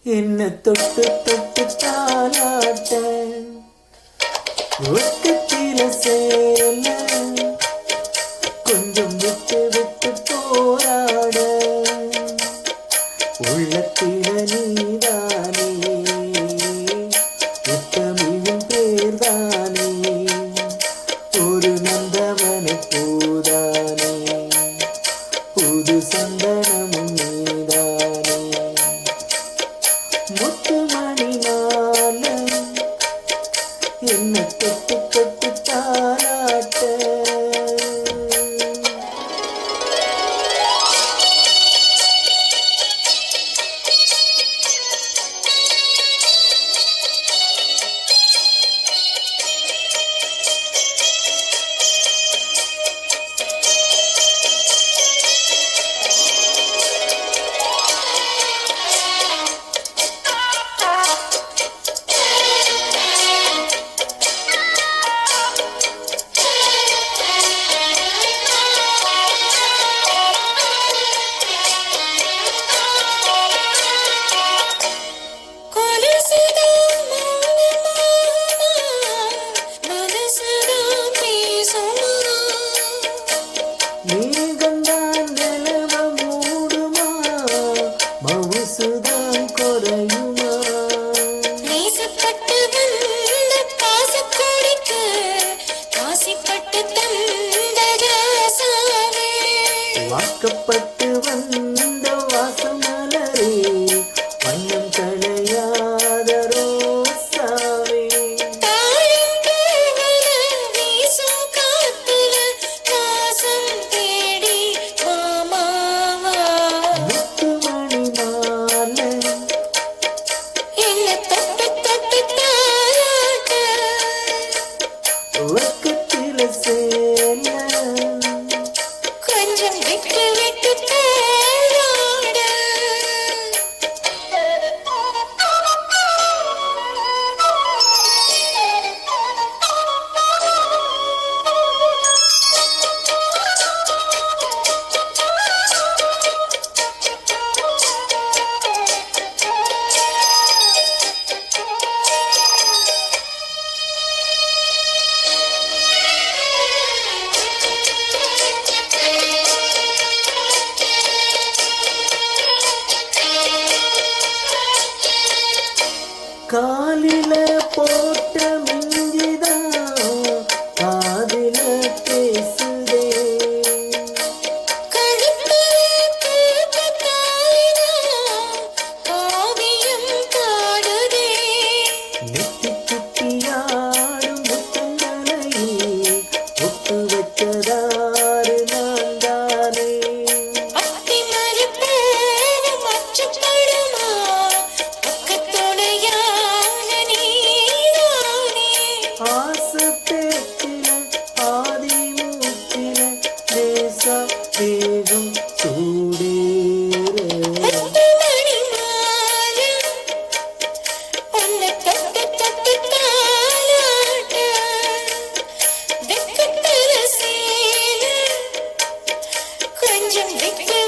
என்ன தொட்டு தொட்டு தாலாட்ட ஒட்டத்தில சேல கொஞ்சம் விட்டு விட்டு போராட உள்ளத்தில நீதானே உத்தமிழும் பேர்தானே ஒரு நந்தவன பூதானே புது சந்தனமும் நீதானே முத்து மணி மாலை என்ன தொட்டு தொட்டு தாலாட்ட நீங்கந்தான் நிலவ மூடுமா மவுசுதான் குறையுமா நேசப்பட்டு வந்த பாசக்கோடிக்கு ஆசைப்பட்டு தந்த ராசாவே வாக்கப்பட்டு வந்த வாசமலரே வண்ணம் களையாத ரோசாவே தாழம் பூவுல வீசும் காத்துல வாசம் தேடி மாமாவா முத்து மணி மாலை என்ன தொட்டு தொட்டு தாலாட்ட உறக்கத்தில சேல கொஞ்சம் விட்டு விட்டு போராட காலில போட்ட மிஞ்சிதான் காதில பேசுதே கழுத்து பூத்த தாயினா காவியம் பாடுதே நெத்தி குட்டியாடும் முத்தங்களையே ஒட்டு வச்சதாறு நான் தானே அத்தி மறுப்பேன மச்சப்படுமா பக்கத்துணையான நீதானே ஆசை பேச்சில ஆதி மூச்சில லேசா வேகம் சூடேற பத்து மணி மாலை உன்னை தொட்டு தொட்டு தாலாட்ட வெக்கத்துல சேல கொஞ்சம் விட்டு